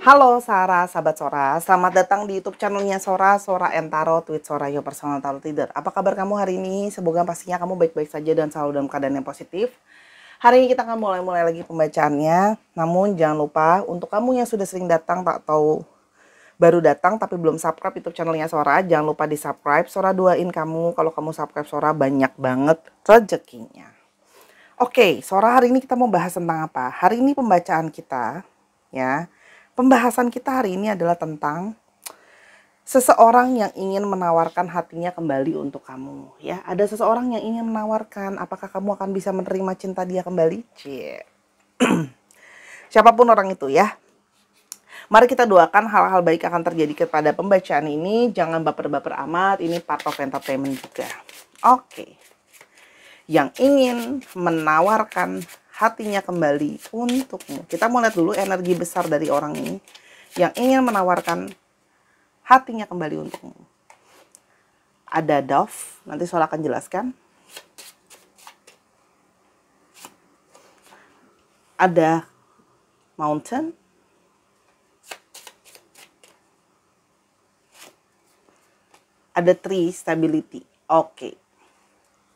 Halo Sarah, sahabat Sora. Selamat datang di YouTube channelnya Sora, Sora Entaro, Tweet Sora, Your Personal Tarot Reader. Apa kabar kamu hari ini? Semoga pastinya kamu baik-baik saja dan selalu dalam keadaan yang positif. Hari ini kita akan mulai lagi pembacaannya. Namun jangan lupa untuk kamu yang sudah sering datang atau baru datang tapi belum subscribe YouTube channelnya Sora, jangan lupa di subscribe. Sora doain kamu kalau kamu subscribe Sora banyak banget rezekinya. Oke, Sora hari ini kita mau bahas tentang apa? Hari ini pembacaan kita, ya. Pembahasan kita hari ini adalah tentang seseorang yang ingin menawarkan hatinya kembali untuk kamu, ya. Ada seseorang yang ingin menawarkan, apakah kamu akan bisa menerima cinta dia kembali? Cie. Siapapun orang itu, ya. Mari kita doakan hal-hal baik akan terjadi kepada pembacaan ini. Jangan baper-baper amat, ini part of entertainment juga. Oke. Yang ingin menawarkan hatinya kembali untukmu. Kita mau lihat dulu energi besar dari orang ini yang ingin menawarkan hatinya kembali untukmu. Ada Dove, nanti Sora akan jelaskan. Ada Mountain. Ada Tree, Stability. Oke.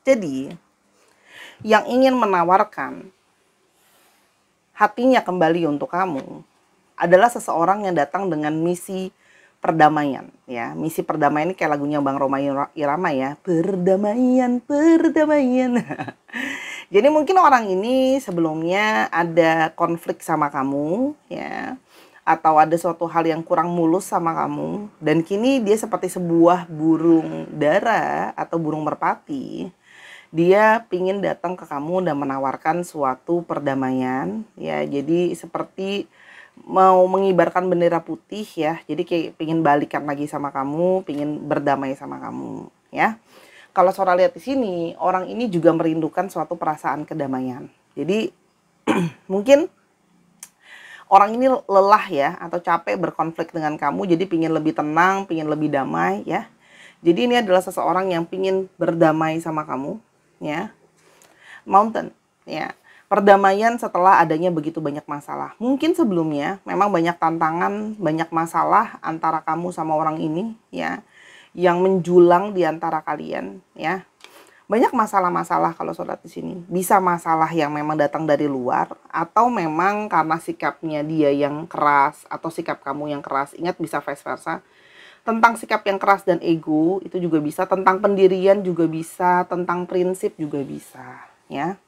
Jadi, yang ingin menawarkan hatinya kembali untuk kamu adalah seseorang yang datang dengan misi perdamaian, ya. Misi perdamaian ini kayak lagunya Bang Rhoma Irama, ya. Perdamaian, perdamaian. Jadi mungkin orang ini sebelumnya ada konflik sama kamu, ya. Atau ada suatu hal yang kurang mulus sama kamu, dan kini dia seperti sebuah burung dara atau burung merpati. Dia pingin datang ke kamu dan menawarkan suatu perdamaian, ya. Jadi seperti mau mengibarkan bendera putih, ya. Jadi kayak pingin balikan lagi sama kamu, pingin berdamai sama kamu, ya. Kalau Sora lihat di sini, orang ini juga merindukan suatu perasaan kedamaian. Jadi mungkin orang ini lelah, ya, atau capek berkonflik dengan kamu, jadi pingin lebih tenang, pingin lebih damai, ya. Jadi ini adalah seseorang yang pingin berdamai sama kamu, ya. Mountain, ya. Perdamaian setelah adanya begitu banyak masalah. Mungkin sebelumnya memang banyak tantangan, banyak masalah antara kamu sama orang ini, ya, yang menjulang di antara kalian, ya. Banyak masalah-masalah kalau sholat di sini. Bisa masalah yang memang datang dari luar, atau memang karena sikapnya dia yang keras atau sikap kamu yang keras. Ingat, bisa vice versa. Tentang sikap yang keras dan ego itu juga bisa, tentang pendirian juga bisa, tentang prinsip juga bisa, ya.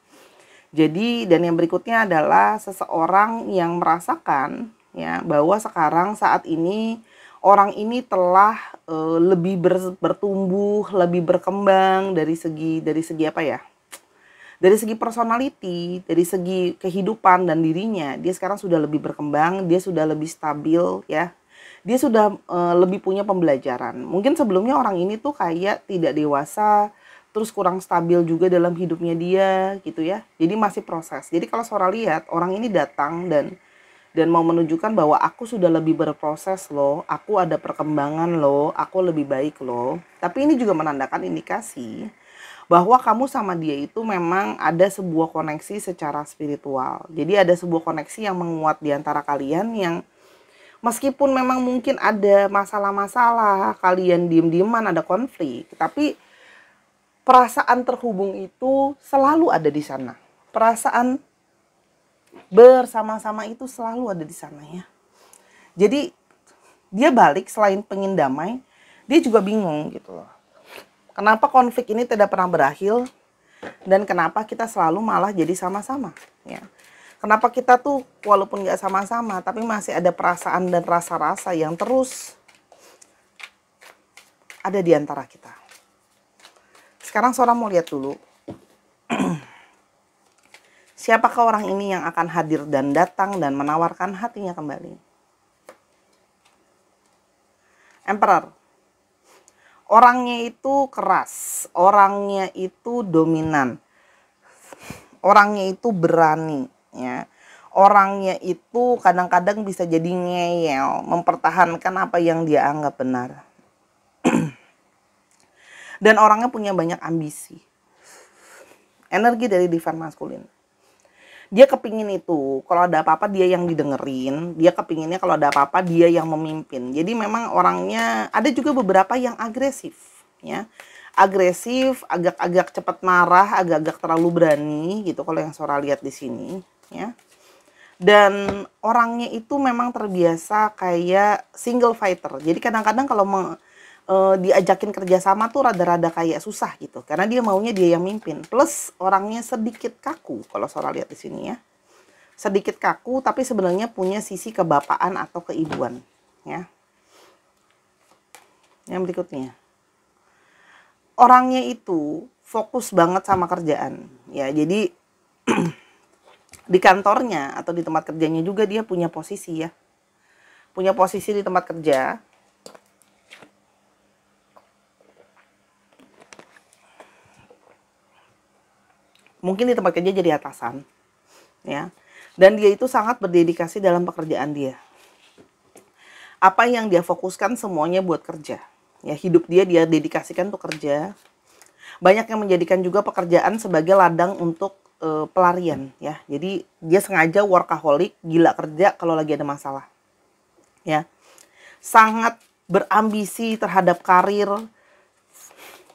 Jadi, dan yang berikutnya adalah seseorang yang merasakan, ya, bahwa sekarang saat ini orang ini telah lebih bertumbuh, lebih berkembang dari segi apa ya? Dari segi personality, dari segi kehidupan dan dirinya, dia sekarang sudah lebih berkembang, dia sudah lebih stabil, ya. Dia sudah lebih punya pembelajaran. Mungkin sebelumnya orang ini tuh kayak tidak dewasa, terus kurang stabil juga dalam hidupnya dia, gitu ya. Jadi masih proses. Jadi kalau Sora lihat orang ini datang dan mau menunjukkan bahwa aku sudah lebih berproses loh, aku ada perkembangan loh, aku lebih baik loh. Tapi ini juga menandakan indikasi bahwa kamu sama dia itu memang ada sebuah koneksi secara spiritual. Jadi ada sebuah koneksi yang menguat di antara kalian, yang meskipun memang mungkin ada masalah-masalah, kalian diem-dieman, ada konflik, tapi perasaan terhubung itu selalu ada di sana. Perasaan bersama-sama itu selalu ada di sana, ya. Jadi dia balik selain pengen damai, dia juga bingung gitu loh. Kenapa konflik ini tidak pernah berakhir, dan kenapa kita selalu malah jadi sama-sama, ya. Kenapa kita tuh walaupun nggak sama-sama tapi masih ada perasaan dan rasa-rasa yang terus ada di antara kita. Sekarang Sora mau lihat dulu siapakah orang ini yang akan hadir dan datang dan menawarkan hatinya kembali. Emperor. Orangnya itu keras, orangnya itu dominan, orangnya itu berani, ya. Orangnya itu kadang-kadang bisa jadi ngeyel, mempertahankan apa yang dia anggap benar. Dan orangnya punya banyak ambisi. Energi dari divine maskulin. Dia kepingin itu, kalau ada apa-apa dia yang didengerin, dia kepinginnya kalau ada apa-apa dia yang memimpin. Jadi memang orangnya ada juga beberapa yang agresif, ya. Agresif, agak-agak cepat marah, agak-agak terlalu berani gitu kalau yang Sora lihat di sini, ya. Dan orangnya itu memang terbiasa kayak single fighter. Jadi kadang-kadang kalau diajakin kerjasama tuh rada-rada kayak susah gitu, karena dia maunya dia yang mimpin. Plus orangnya sedikit kaku kalau Sora lihat di sini, ya. Sedikit kaku tapi sebenarnya punya sisi kebapaan atau keibuan, ya. Yang berikutnya, orangnya itu fokus banget sama kerjaan, ya. Jadi di kantornya atau di tempat kerjanya juga dia punya posisi, ya. Punya posisi di tempat kerja. Mungkin di tempat kerja jadi atasan, ya. Dan dia itu sangat berdedikasi dalam pekerjaan dia. Apa yang dia fokuskan semuanya buat kerja. Ya, hidup dia dedikasikan untuk kerja. Banyak yang menjadikan juga pekerjaan sebagai ladang untuk pelarian, ya. Jadi dia sengaja workaholic, gila kerja kalau lagi ada masalah. Ya. Sangat berambisi terhadap karir,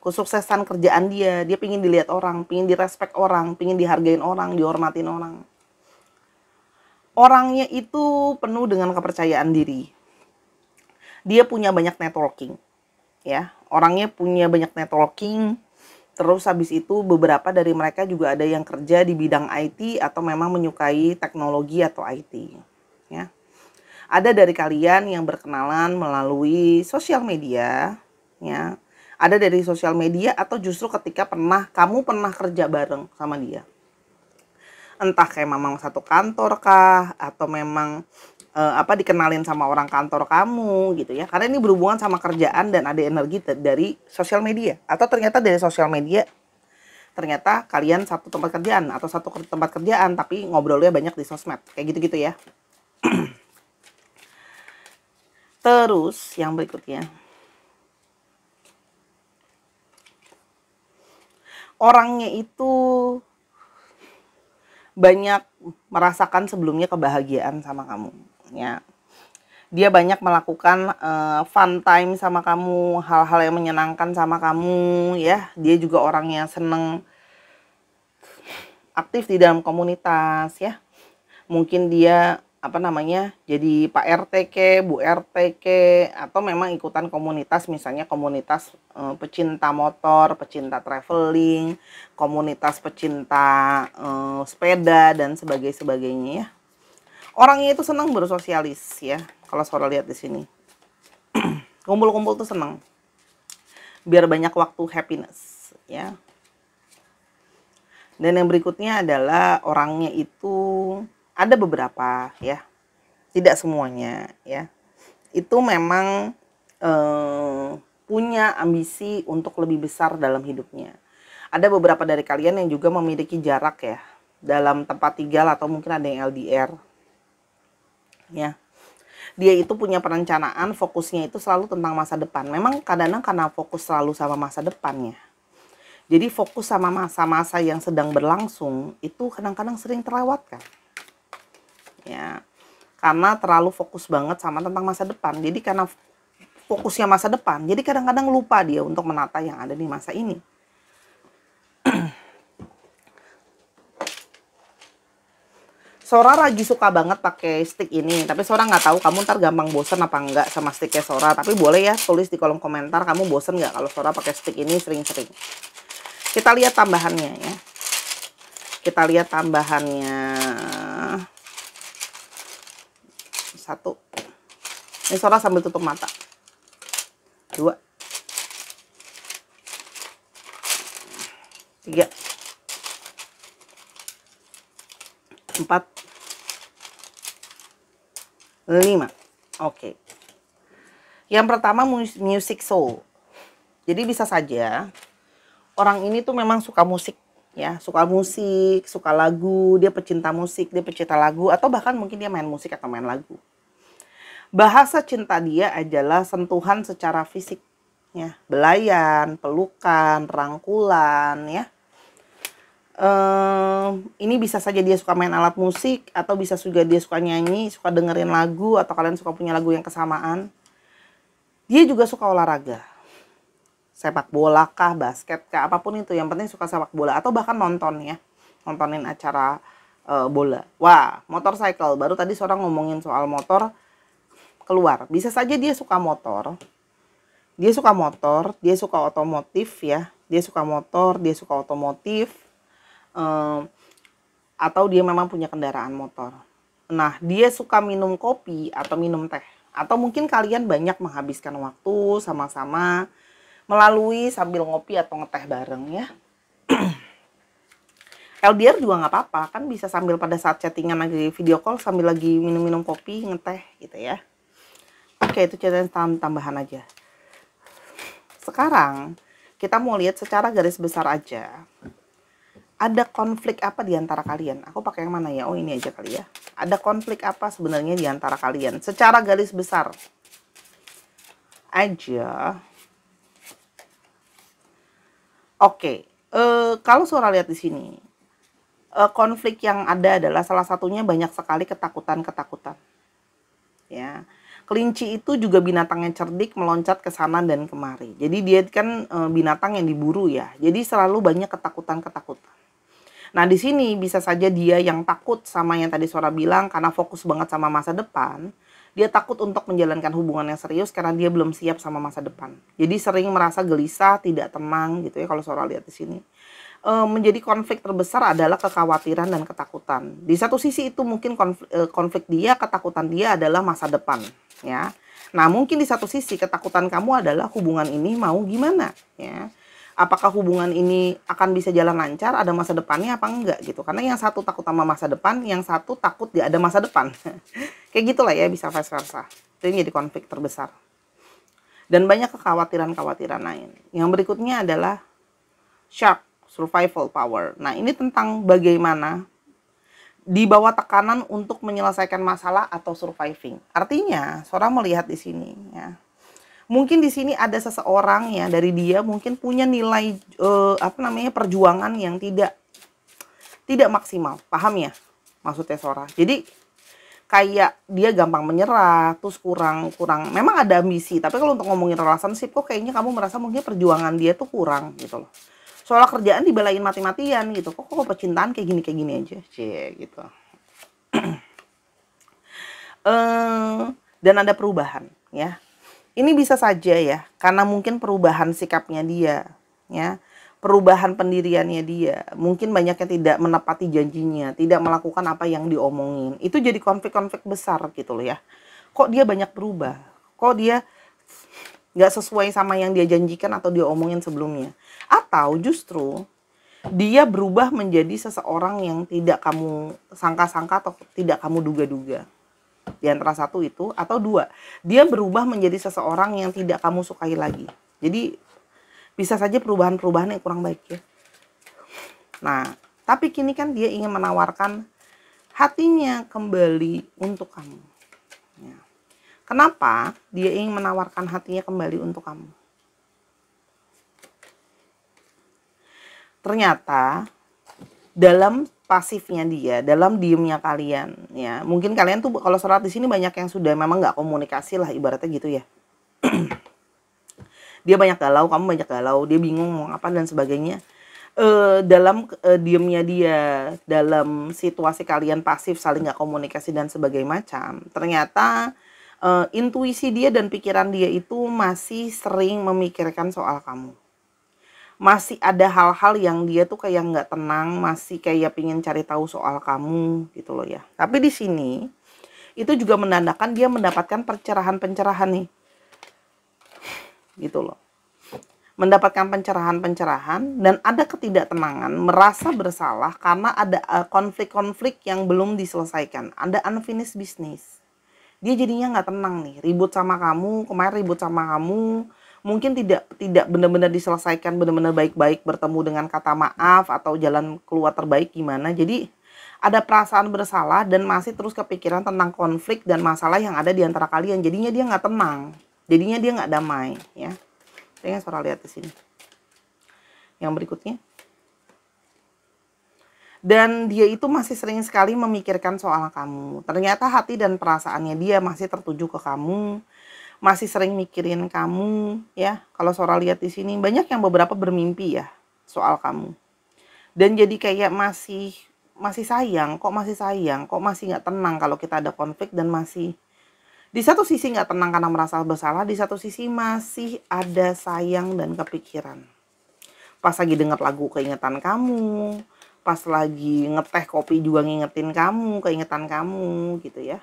kesuksesan kerjaan dia pingin dilihat orang, pingin direspek orang, pingin dihargain orang, dihormatin orang. Orangnya itu penuh dengan kepercayaan diri. Dia punya banyak networking, ya. Orangnya punya banyak networking. Terus habis itu beberapa dari mereka juga ada yang kerja di bidang IT atau memang menyukai teknologi atau IT, ya. Ada dari kalian yang berkenalan melalui sosial media, ya. Ada dari sosial media atau justru ketika kamu pernah kerja bareng sama dia. Entah kayak memang satu kantor kah atau memang dikenalin sama orang kantor kamu gitu, ya. Karena ini berhubungan sama kerjaan dan ada energi dari sosial media. Atau ternyata dari sosial media ternyata kalian satu tempat kerjaan atau satu tempat kerjaan tapi ngobrolnya banyak di sosmed. Kayak gitu-gitu, ya. Terus yang berikutnya, orangnya itu banyak merasakan sebelumnya kebahagiaan sama kamu, ya. Dia banyak melakukan fun time sama kamu, hal-hal yang menyenangkan sama kamu, ya. Dia juga orang yang seneng aktif di dalam komunitas, ya. Mungkin dia jadi Pak RT ke, Bu RT ke, atau memang ikutan komunitas, misalnya komunitas pecinta motor, pecinta traveling, komunitas pecinta sepeda dan sebagainya, ya. Orangnya itu senang bersosialis, ya. Kalau Sora lihat di sini, kumpul-kumpul tuh senang, biar banyak waktu happiness, ya. Dan yang berikutnya adalah orangnya itu ada beberapa, ya, tidak semuanya, ya. Itu memang punya ambisi untuk lebih besar dalam hidupnya. Ada beberapa dari kalian yang juga memiliki jarak, ya, dalam tempat tinggal atau mungkin ada yang LDR, ya. Dia itu punya perencanaan, fokusnya itu selalu tentang masa depan. Memang kadang-kadang karena fokus selalu sama masa depannya, jadi fokus sama masa-masa yang sedang berlangsung itu kadang-kadang sering terlewatkan, ya. Karena terlalu fokus banget sama tentang masa depan. Jadi karena fokusnya masa depan, jadi kadang-kadang lupa dia untuk menata yang ada di masa ini. Sora lagi suka banget pakai stick ini, tapi Sora nggak tahu kamu ntar gampang bosen apa enggak sama sticknya Sora. Tapi boleh ya tulis di kolom komentar kamu bosen nggak kalau Sora pakai stick ini sering-sering. Kita lihat tambahannya, ya. Kita lihat tambahannya. 1. Ini Sora sambil tutup mata. 2. 3. 4. 5. Oke. Yang pertama music soul. Jadi bisa saja orang ini tuh memang suka musik, ya, suka musik, suka lagu, dia pecinta musik, dia pecinta lagu, atau bahkan mungkin dia main musik atau main lagu. Bahasa cinta dia adalah sentuhan secara fisik, ya, belayan, pelukan, rangkulan, ya. Ini bisa saja dia suka main alat musik, atau bisa juga dia suka nyanyi, suka dengerin lagu, atau kalian suka punya lagu yang kesamaan. Dia juga suka olahraga. Sepak bola kah, basket kah, apapun itu. Yang penting suka sepak bola, atau bahkan nonton ya. Nontonin acara bola. Wah, motorcycle. Baru tadi seorang ngomongin soal motor keluar. Bisa saja dia suka motor. Dia suka motor, dia suka otomotif ya. Dia suka motor, dia suka otomotif. Atau dia memang punya kendaraan motor. Nah, dia suka minum kopi atau minum teh. Atau mungkin kalian banyak menghabiskan waktu sama-sama melalui sambil ngopi atau ngeteh bareng ya. LDR juga nggak apa-apa, kan bisa sambil pada saat chattingan lagi video call sambil lagi minum-minum kopi, ngeteh gitu ya. Oke, itu catatan tambahan aja. Sekarang kita mau lihat secara garis besar aja. Ada konflik apa di antara kalian? Aku pakai yang mana ya? Oh, ini aja kali ya. Ada konflik apa sebenarnya di antara kalian? Secara garis besar aja. Oke, kalau Sora lihat di sini, konflik yang ada adalah salah satunya banyak sekali ketakutan-ketakutan. Ya. Kelinci itu juga binatang yang cerdik, meloncat ke sana dan kemari. Jadi dia kan binatang yang diburu ya. Jadi selalu banyak ketakutan-ketakutan. Nah, di sini bisa saja dia yang takut sama yang tadi Sora bilang karena fokus banget sama masa depan. Dia takut untuk menjalankan hubungan yang serius karena dia belum siap sama masa depan. Jadi sering merasa gelisah, tidak tenang gitu ya kalau Sora lihat di sini. Menjadi konflik terbesar adalah kekhawatiran dan ketakutan. Di satu sisi itu mungkin konflik dia, ketakutan dia adalah masa depan ya. Nah, mungkin di satu sisi ketakutan kamu adalah hubungan ini mau gimana ya. Apakah hubungan ini akan bisa jalan lancar, ada masa depannya apa enggak gitu. Karena yang satu takut sama masa depan, yang satu takut dia ada masa depan. Kayak gitulah ya, bisa vice versa. Itu jadi konflik terbesar. Dan banyak kekhawatiran-kekhawatiran lain. Yang berikutnya adalah shark, survival power. Nah, ini tentang bagaimana di bawah tekanan untuk menyelesaikan masalah atau surviving. Artinya, Sora melihat di sini ya. Mungkin di sini ada seseorang ya dari dia mungkin punya nilai perjuangan yang tidak maksimal. Paham ya? Maksudnya Sora. Jadi kayak dia gampang menyerah, terus kurang memang ada ambisi, tapi kalau untuk ngomongin relationship kok kayaknya kamu merasa mungkin perjuangan dia tuh kurang gitu loh. Soal kerjaan dibelain mati-matian gitu. Kok percintaan kayak gini aja. Cie gitu. Dan ada perubahan ya. Ini bisa saja ya, karena mungkin perubahan sikapnya dia, ya, perubahan pendiriannya dia, mungkin banyak yang tidak menepati janjinya, tidak melakukan apa yang diomongin. Itu jadi konflik-konflik besar gitu loh ya. Kok dia banyak berubah? Kok dia nggak sesuai sama yang dia janjikan atau dia omongin sebelumnya? Atau justru dia berubah menjadi seseorang yang tidak kamu sangka-sangka atau tidak kamu duga-duga. Di antara satu itu, atau dua, dia berubah menjadi seseorang yang tidak kamu sukai lagi. Jadi bisa saja perubahan-perubahan yang kurang baik ya. Nah, tapi kini kan dia ingin menawarkan hatinya kembali untuk kamu ya. Kenapa dia ingin menawarkan hatinya kembali untuk kamu? Ternyata dalam pasifnya dia, dalam diemnya kalian ya. Mungkin kalian tuh kalau sholat di sini banyak yang sudah memang nggak komunikasi lah ibaratnya gitu ya. Dia banyak galau, kamu banyak galau, dia bingung mau apa dan sebagainya. Dalam diemnya dia, dalam situasi kalian pasif saling nggak komunikasi dan sebagainya macam, ternyata intuisi dia dan pikiran dia itu masih sering memikirkan soal kamu. Masih ada hal-hal yang dia tuh kayak nggak tenang, masih kayak pingin cari tahu soal kamu gitu loh ya. Tapi di sini itu juga menandakan dia mendapatkan pencerahan-pencerahan nih, gitu loh. Mendapatkan pencerahan-pencerahan dan ada ketidaktenangan, merasa bersalah karena ada konflik-konflik yang belum diselesaikan, ada unfinished business. Dia jadinya nggak tenang nih, ribut sama kamu, kemarin ribut sama kamu. Mungkin tidak benar-benar diselesaikan benar-benar baik-baik, bertemu dengan kata maaf atau jalan keluar terbaik gimana. Jadi ada perasaan bersalah dan masih terus kepikiran tentang konflik dan masalah yang ada di antara kalian. Jadinya dia nggak tenang, jadinya dia nggak damai ya. Saya Sora lihat di sini. Yang berikutnya. Dan dia itu masih sering sekali memikirkan soal kamu. Ternyata hati dan perasaannya dia masih tertuju ke kamu, masih sering mikirin kamu, ya. Kalau Sora lihat di sini banyak yang beberapa bermimpi ya soal kamu. Dan jadi kayak masih sayang, kok masih nggak tenang kalau kita ada konflik, dan masih di satu sisi nggak tenang karena merasa bersalah, di satu sisi masih ada sayang dan kepikiran. Pas lagi denger lagu keingetan kamu, pas lagi ngeteh kopi juga ngingetin kamu, keingetan kamu gitu ya.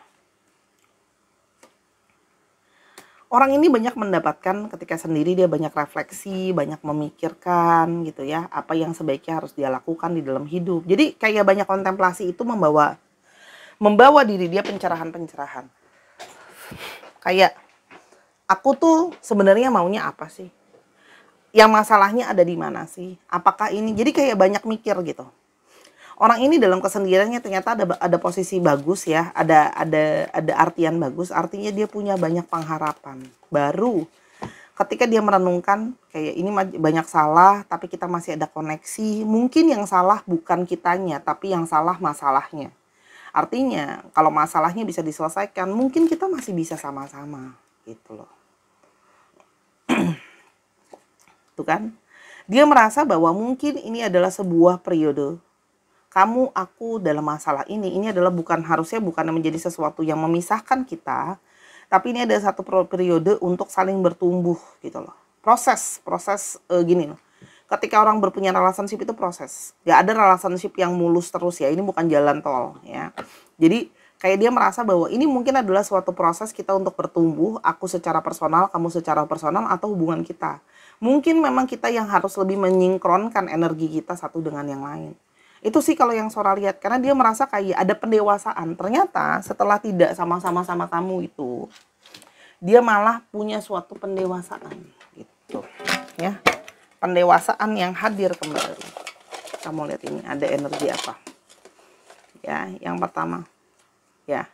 Orang ini banyak mendapatkan ketika sendiri, dia banyak refleksi, banyak memikirkan gitu ya, apa yang sebaiknya harus dia lakukan di dalam hidup. Jadi kayak banyak kontemplasi itu membawa diri dia pencerahan-pencerahan. Kayak aku tuh sebenarnya maunya apa sih? Yang masalahnya ada di mana sih? Apakah ini? Jadi kayak banyak mikir gitu. Orang ini dalam kesendiriannya ternyata ada posisi bagus ya, ada artian bagus, artinya dia punya banyak pengharapan. Baru ketika dia merenungkan kayak ini banyak salah, tapi kita masih ada koneksi. Mungkin yang salah bukan kitanya, tapi yang salah masalahnya. Artinya kalau masalahnya bisa diselesaikan, mungkin kita masih bisa sama-sama gitu loh. Tuh kan? Dia merasa bahwa mungkin ini adalah sebuah periode kamu, aku dalam masalah ini adalah harusnya bukan menjadi sesuatu yang memisahkan kita, tapi ini ada satu periode untuk saling bertumbuh gitu loh. Proses gini loh. Ketika orang berpunya relationship itu proses. Gak ada relationship yang mulus terus ya. Ini bukan jalan tol ya. Jadi kayak dia merasa bahwa ini mungkin adalah suatu proses kita untuk bertumbuh, aku secara personal, kamu secara personal, atau hubungan kita. Mungkin memang kita yang harus lebih menyinkronkan energi kita satu dengan yang lain. Itu sih kalau yang Sora lihat, karena dia merasa kayak ada pendewasaan. Ternyata setelah tidak sama-sama sama kamu itu, dia malah punya suatu pendewasaan gitu ya. Pendewasaan yang hadir kembali. Kamu lihat ini ada energi apa? Ya, yang pertama. Ya.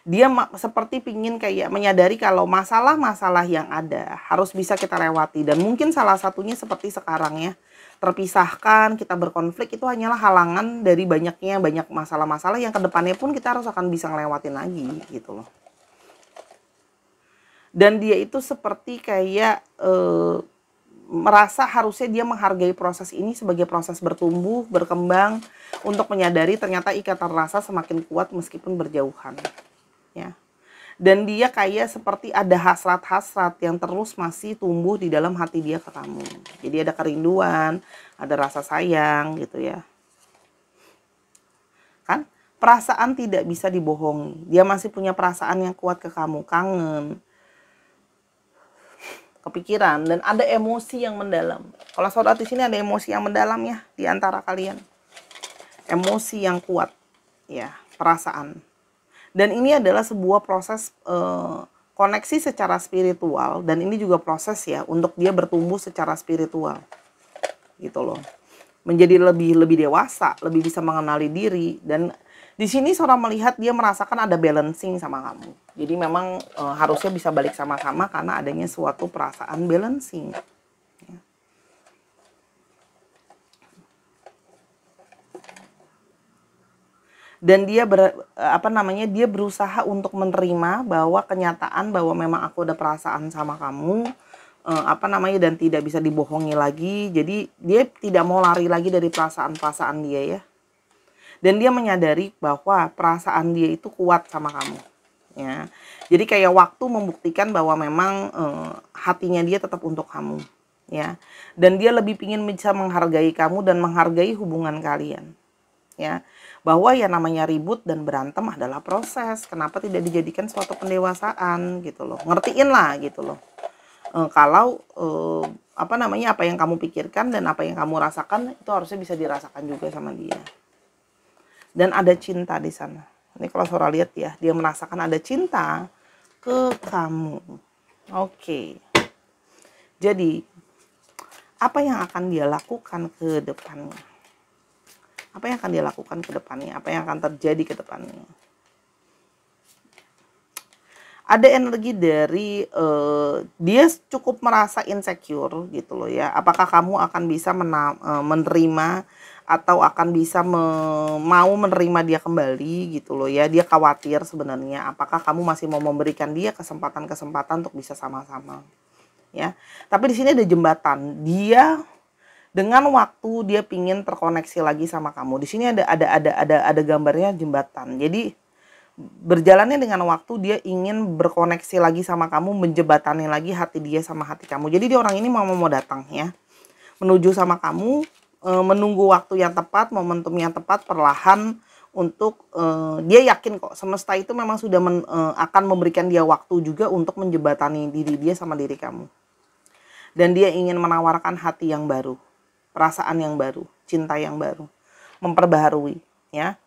Dia seperti pingin kayak menyadari kalau masalah-masalah yang ada harus bisa kita lewati, dan mungkin salah satunya seperti sekarang ya. Terpisahkan, kita berkonflik itu hanyalah halangan dari banyak masalah-masalah yang kedepannya pun kita harus akan bisa ngelewatin lagi gitu loh. Dan dia itu seperti kayak merasa harusnya dia menghargai proses ini sebagai proses bertumbuh, berkembang, untuk menyadari ternyata ikatan rasa semakin kuat meskipun berjauhan ya. Dan dia kayak seperti ada hasrat-hasrat yang terus masih tumbuh di dalam hati dia ke kamu. Jadi ada kerinduan, ada rasa sayang gitu ya. Kan? Perasaan tidak bisa dibohongi. Dia masih punya perasaan yang kuat ke kamu, kangen, kepikiran, dan ada emosi yang mendalam. Kalau saudara di sini ada emosi yang mendalam ya di antara kalian. Emosi yang kuat ya, perasaan. Dan ini adalah sebuah proses koneksi secara spiritual, dan ini juga proses ya untuk dia bertumbuh secara spiritual gitu loh, menjadi lebih dewasa, lebih bisa mengenali diri. Dan di sini Sora melihat dia merasakan ada balancing sama kamu. Jadi memang harusnya bisa balik sama-sama karena adanya suatu perasaan balancing. Dan dia dia berusaha untuk menerima bahwa kenyataan bahwa memang aku ada perasaan sama kamu, dan tidak bisa dibohongi lagi. Jadi dia tidak mau lari lagi dari perasaan dia ya. Dan dia menyadari bahwa perasaan dia itu kuat sama kamu ya. Jadi kayak waktu membuktikan bahwa memang hatinya dia tetap untuk kamu ya. Dan dia lebih ingin bisa menghargai kamu dan menghargai hubungan kalian ya. Bahwa ya namanya ribut dan berantem adalah proses. Kenapa tidak dijadikan suatu pendewasaan gitu loh. Ngertiin lah gitu loh. Kalau apa yang kamu pikirkan dan apa yang kamu rasakan itu harusnya bisa dirasakan juga sama dia. Dan ada cinta di sana. Ini kalau Sora lihat ya, dia merasakan ada cinta ke kamu. Oke. Jadi apa yang akan dia lakukan ke depannya? Apa yang akan dia lakukan ke depannya? Apa yang akan terjadi ke depannya? Ada energi dari dia cukup merasa insecure gitu loh ya. Apakah kamu akan bisa menerima atau akan bisa mau menerima dia kembali gitu loh ya. Dia khawatir sebenarnya apakah kamu masih mau memberikan dia kesempatan-kesempatan untuk bisa sama-sama ya. Tapi di sini ada jembatan. Dia dengan waktu dia pingin terkoneksi lagi sama kamu. Di sini ada gambarnya jembatan. Jadi berjalannya dengan waktu dia ingin berkoneksi lagi sama kamu, menjembatani lagi hati dia sama hati kamu. Jadi dia orang ini mau datang ya, menuju sama kamu, menunggu waktu yang tepat, momentum yang tepat, perlahan untuk dia yakin kok semesta itu memang sudah akan memberikan dia waktu juga untuk menjembatani diri dia sama diri kamu. Dan dia ingin menawarkan hati yang baru, perasaan yang baru, cinta yang baru, memperbaharui ya.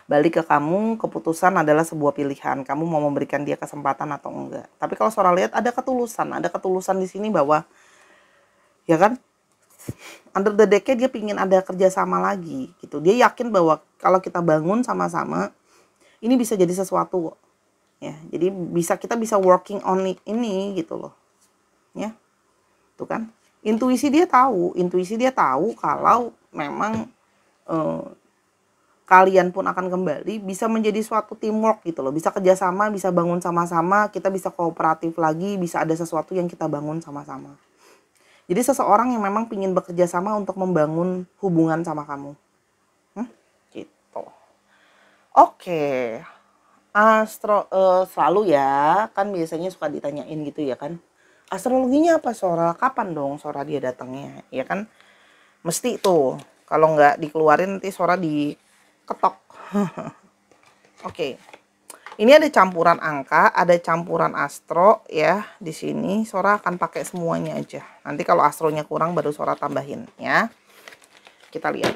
Balik ke kamu, keputusan adalah sebuah pilihan. Kamu mau memberikan dia kesempatan atau enggak. Tapi kalau Sora lihat ada ketulusan di sini bahwa ya kan, under the deck dia pingin ada kerjasama lagi gitu. Dia yakin bahwa kalau kita bangun sama-sama ini bisa jadi sesuatu ya. Jadi kita bisa working on ini gitu loh ya. Tuh kan, intuisi dia tahu kalau memang kalian pun akan kembali bisa menjadi suatu teamwork gitu loh, bisa kerjasama, bisa bangun sama-sama, kita bisa kooperatif lagi, bisa ada sesuatu yang kita bangun sama-sama. Jadi seseorang yang memang ingin bekerja sama untuk membangun hubungan sama kamu. Gitu. Oke. Astro selalu ya, kan biasanya suka ditanyain gitu ya kan. Astrologinya apa Sora? Kapan dong Sora dia datangnya? Ya kan? Mesti tuh. Kalau nggak dikeluarin nanti Sora diketok. Oke. Ini ada campuran angka, ada campuran astro ya. Di sini Sora akan pakai semuanya aja. Nanti kalau astronya kurang baru Sora tambahin ya. Kita lihat.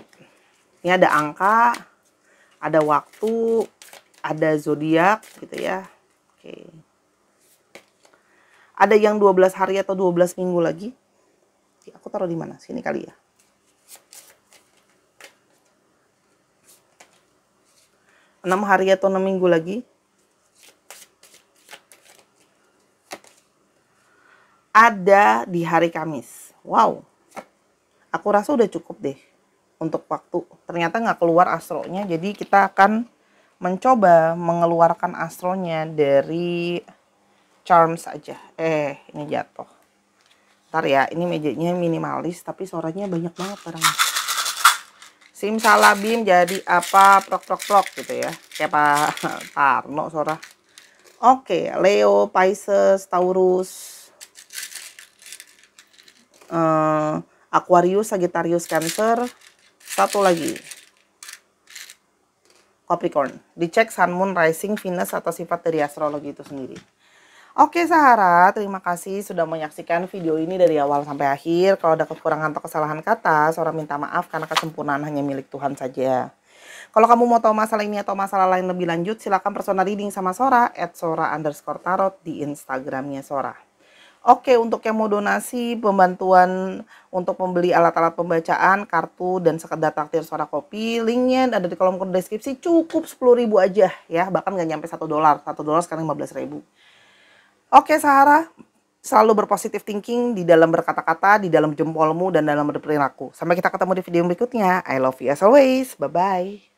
Ini ada angka, ada waktu, ada zodiak gitu ya. Oke. Ada yang 12 hari atau 12 minggu lagi. Aku taruh di mana? Sini kali ya. Enam hari atau 6 minggu lagi. Ada di hari Kamis. Wow. Aku rasa udah cukup deh untuk waktu. Ternyata nggak keluar astronya. Jadi kita akan mencoba mengeluarkan astronya dari charms aja. Ini jatuh. Ntar ya, ini mejanya minimalis tapi suaranya banyak banget barangnya. Simsalabim jadi apa prok gitu ya. Kayak Pak Tarno Sora. Oke, Leo, Pisces, Taurus, Aquarius, Sagittarius, Cancer. Satu lagi. Capricorn. Dicek Sun, Moon, Rising, Venus atau sifat dari astrologi itu sendiri. Oke Sahara, terima kasih sudah menyaksikan video ini dari awal sampai akhir. Kalau ada kekurangan atau kesalahan kata, Sora minta maaf karena kesempurnaan hanya milik Tuhan saja. Kalau kamu mau tahu masalah ini atau masalah lain lebih lanjut, silakan personal reading sama Sora @sora_tarot di Instagramnya Sora. Oke, untuk yang mau donasi, pembantuan untuk membeli alat-alat pembacaan, kartu, dan sekedar traktir Sora kopi, linknya ada di kolom deskripsi. Cukup 10.000 aja ya, bahkan nggak nyampe $1. $1 sekarang 15.000. Oke Sahara, selalu berpositif thinking di dalam berkata-kata, di dalam jempolmu, dan dalam berperilaku. Sampai kita ketemu di video berikutnya. I love you as always. Bye-bye.